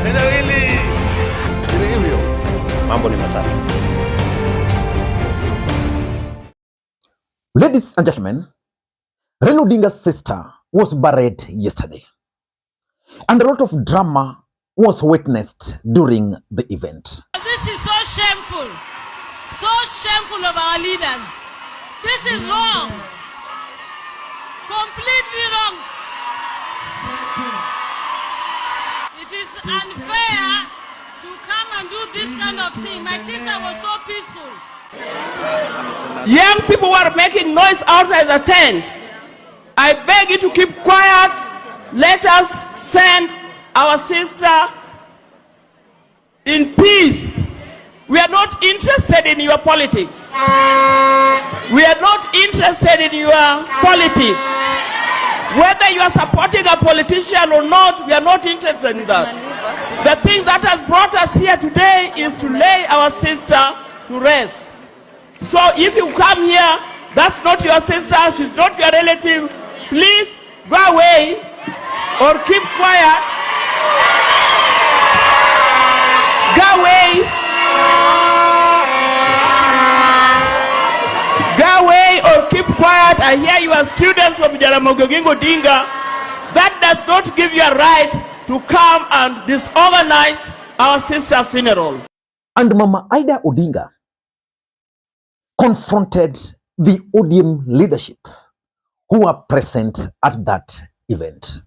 Eneo hili si hivyo. Mambo ni matatu. Ladies and gentlemen, Raila Odinga's sister was buried yesterday, and a lot of drama was witnessed during the event. This is so shameful of our leaders. This is wrong, completely wrong. It is unfair to come and do this kind of thing. My sister was so peaceful. Young people were making noise outside the tent. I beg you to keep quiet. Let us send our sister in peace. We are not interested in your politics. We are not interested in your politics. Whether you are supporting a politician or not, we are not interested in that. The thing that has brought us here today is to lay our sister to rest. So if you come here, that's not your sister, she's not your relative, please go away or keep quiet. Go away. Go away or keep quiet. I hear you are students from Raila Odinga. That does not give you a right to come and disorganize our sister's funeral. And Mama Ida Odinga confronted the ODM leadership who were present at that event.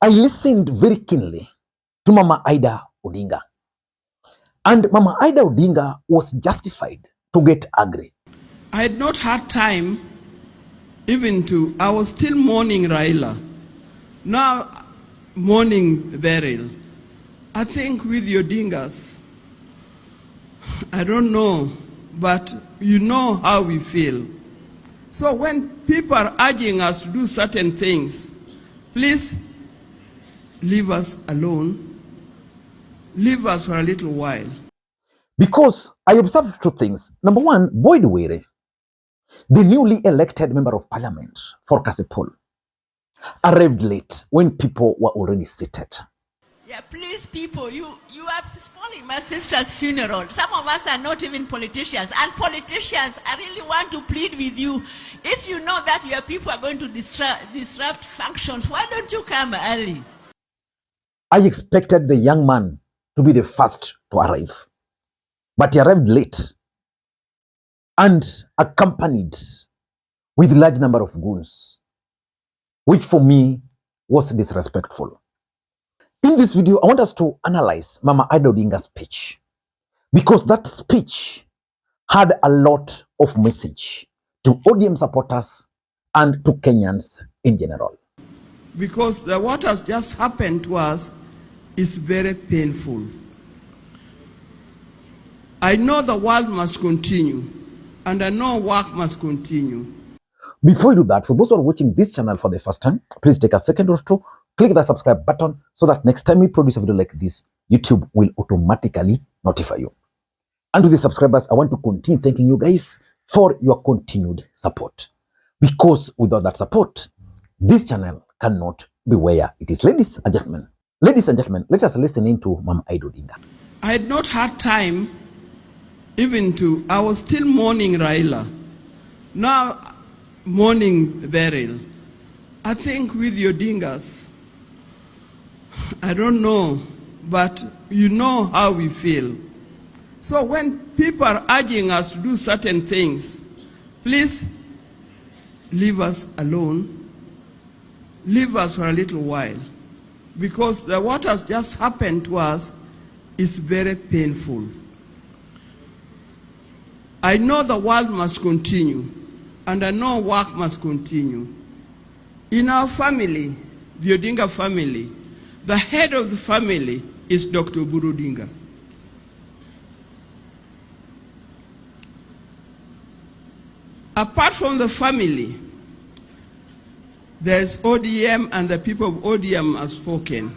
I listened very keenly to Mama Ida Odinga, and Mama Ida Odinga was justified to get angry. I had not had time I was still mourning Raila. Now mourning Beryl. I think with the Odingas, I don't know, but you know how we feel. So when people are urging us to do certain things, please leave us alone. Leave us for a little while. Because I observed two things. Number one, Boyd Were, the newly elected member of parliament for Kasipul, arrived late when people were already seated. Yeah, please, people, you are spoiling my sister's funeral. Some of us are not even politicians, and politicians, I really want to plead with you. If you know that your people are going to disrupt functions, why don't you come early? I expected the young man to be the first to arrive, but he arrived late and accompanied with a large number of goons, which for me was disrespectful. In this video, I want us to analyze Mama Ida Odinga's speech, because that speech had a lot of message to ODM supporters and to Kenyans in general. Because what has just happened to us is very painful. I know the world must continue, and I know work must continue. Before we do that, for those who are watching this channel for the first time, please take a second or two, click the subscribe button so that next time we produce a video like this, YouTube will automatically notify you. And to the subscribers, I want to continue thanking you guys for your continued support. Because without that support, this channel cannot be where it is. Ladies and gentlemen, let us listen in to Mama Ida Odinga. I had not had time I was still mourning Raila. Now mourning Beryl. I think with the Odingas, I don't know, but you know how we feel. So when people are urging us to do certain things, please leave us alone. Leave us for a little while. Because what has just happened to us is very painful. I know the world must continue, and I know work must continue. In our family, the Odinga family, the head of the family is Dr. Uhuru Odinga. Apart from the family, there's ODM, and the people of ODM have spoken.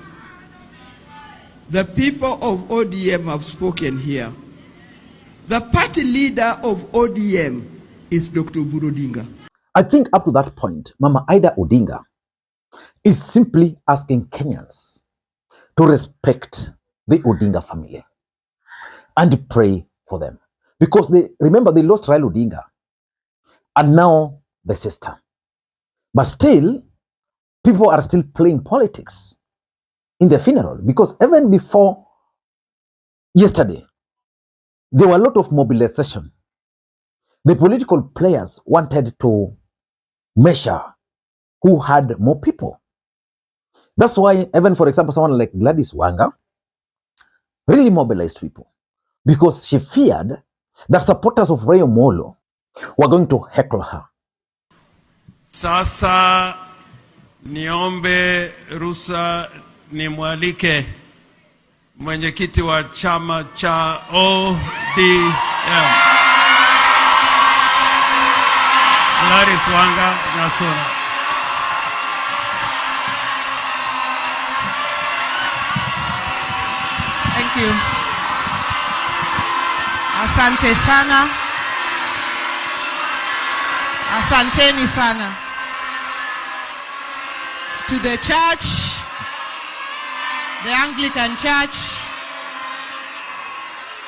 The people of ODM have spoken here. The party leader of ODM is Dr. Uhuru Odinga. I think up to that point, Mama Ida Odinga is simply asking Kenyans to respect the Odinga family and pray for them. Because remember, they lost Raila Odinga and now the sister. But still, people are still playing politics in the funeral, because even before yesterday, there were a lot of mobilization. The political players wanted to measure who had more people. That's why, even for example, someone like Gladys Wanga really mobilized people, because she feared that supporters of Raila Molo were going to heckle her. Sasa niombe ruhusa nimwalike mwenyekiti wa chama cha ODM Gladys Wanga Nyasura. Thank you. Asante sana. Asanteni sana. To the church, the Anglican Church,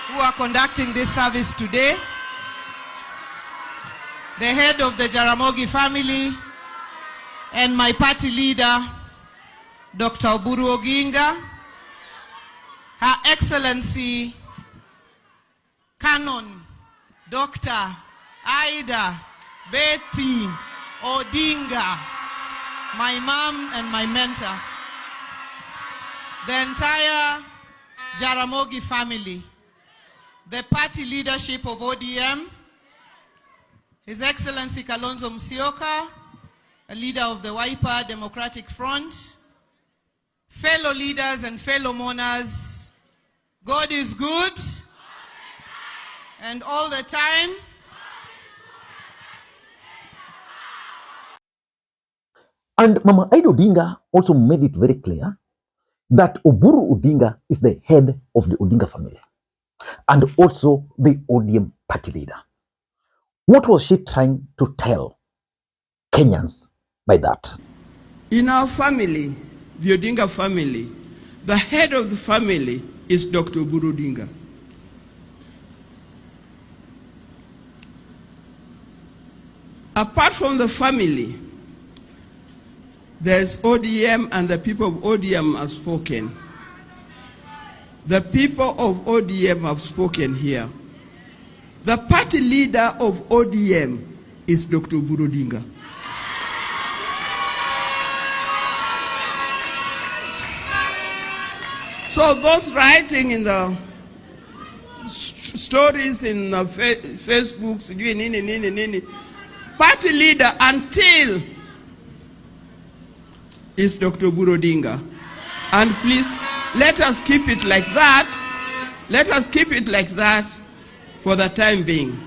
who are conducting this service today, the head of the Jaramogi family, and my party leader, Dr. Oburu Oginga, Her Excellency, Canon, Dr. Ida Odinga, my mom and my mentor, the entire Jaramogi family, the party leadership of ODM, His Excellency Kalonzo Musyoka, a leader of the Wiper Democratic Front, fellow leaders and fellow mourners, God is good, and all the time. And Mama Ida Odinga also made it very clear that Oburu Odinga is the head of the Odinga family and also the ODM party leader. What was she trying to tell Kenyans by that? In our family, the Odinga family, the head of the family is Dr. Oburu Odinga. Apart from the family, there's ODM, and the people of ODM have spoken. The people of ODM have spoken here. The party leader of ODM is Dr. Oburu Odinga. So those writing in the stories in Facebook, party leader until is Dr. Oburu Odinga. And please, let us keep it like that. Let us keep it like that for the time being.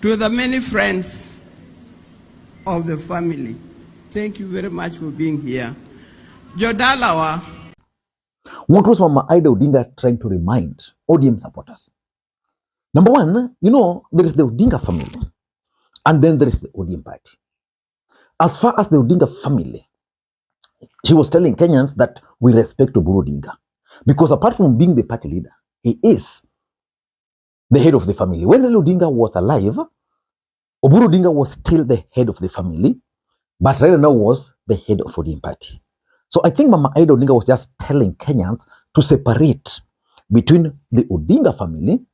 To the many friends of the family, thank you very much for being here. Jodalawa. What was Mama Ida Odinga trying to remind ODM supporters? Number one, there is the Odinga family, and then there is the ODM party. As far as the Odinga family, she was telling Kenyans that we respect Oburu Odinga, because apart from being the party leader, he is the head of the family. When Raila Odinga was alive, Oburu Odinga was still the head of the family, but Raila now was the head of ODM party. So I think Mama Ida Odinga was just telling Kenyans to separate between the Odinga family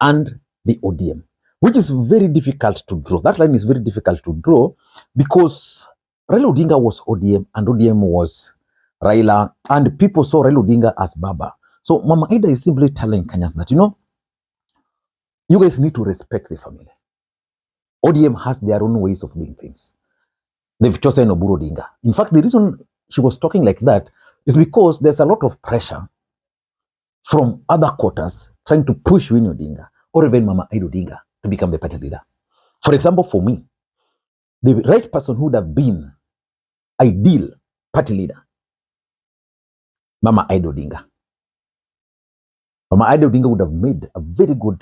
and the ODM, which is very difficult to draw. That line is very difficult to draw because Raila Odinga was ODM and ODM was Raila, and people saw Raila Odinga as Baba. So Mama Ida is simply telling Kenyans that, you guys need to respect the family. ODM has their own ways of doing things. They've chosen Oburu Odinga. In fact, the reason she was talking like that is because there's a lot of pressure from other quarters trying to push Winnie Odinga or even Mama Ida Odinga to become the party leader. For example, for me, the right person who would have been ideal party leader, Mama Ida Odinga. Mama Ida Odinga would have made a very good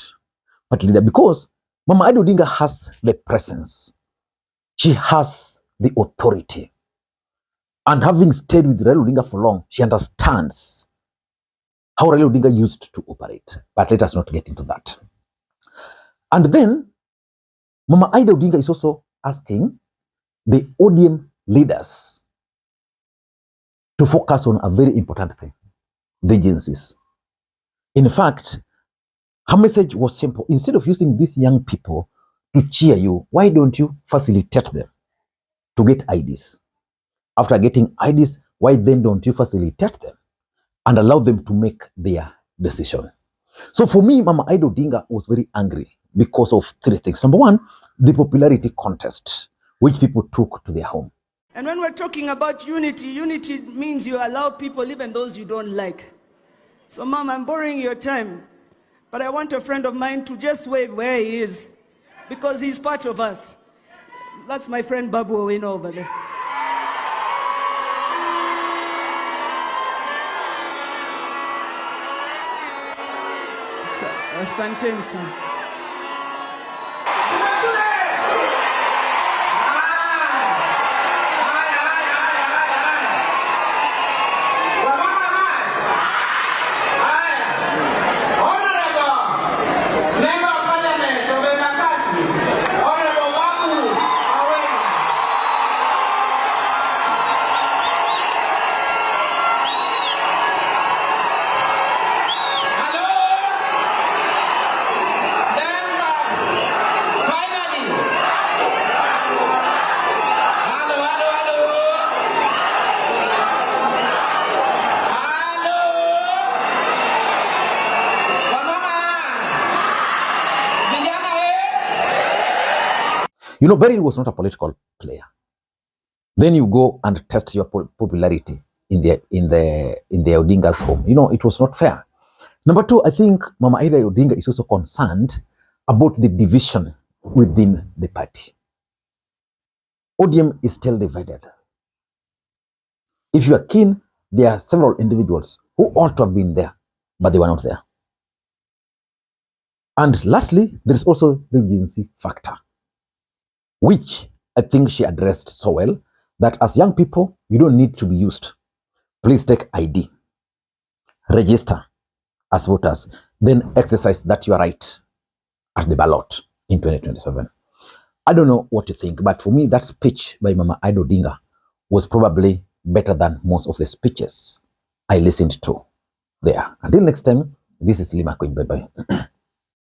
party leader because Mama Ida Odinga has the presence. She has the authority. And having stayed with Raila Odinga for long, she understands how Raila Odinga used to operate. But let us not get into that. And then, Mama Ida Odinga is also asking the ODM leaders to focus on a very important thing, the agencies. In fact, her message was simple. Instead of using these young people to cheer you, why don't you facilitate them to get IDs? After getting IDs, why then don't you facilitate them and allow them to make their decision? So for me, Mama Ida Odinga was very angry because of three things. Number one, the popularity contest, which people took to their home. And when we're talking about unity, unity means you allow people, even those you don't like. So, Mom, I'm borrowing your time, but I want a friend of mine to just wave where he is, because he's part of us. That's my friend Babu Owino over there. Asante sana. You know, Beryl was not a political player. Then you go and test your popularity in the Odinga's home. You know, it was not fair. Number two, I think Mama Ida Odinga is also concerned about the division within the party. ODM is still divided. If you are keen, there are several individuals who ought to have been there, but they were not there. And lastly, there is also the agency factor, which I think she addressed so well, that as young people, you don't need to be used. Please take ID, register as voters, then exercise that you are right at the ballot in 2027. I don't know what you think, but for me, that speech by Mama Ida Odinga was probably better than most of the speeches I listened to there. Until next time, this is Makwiny. Bye-bye.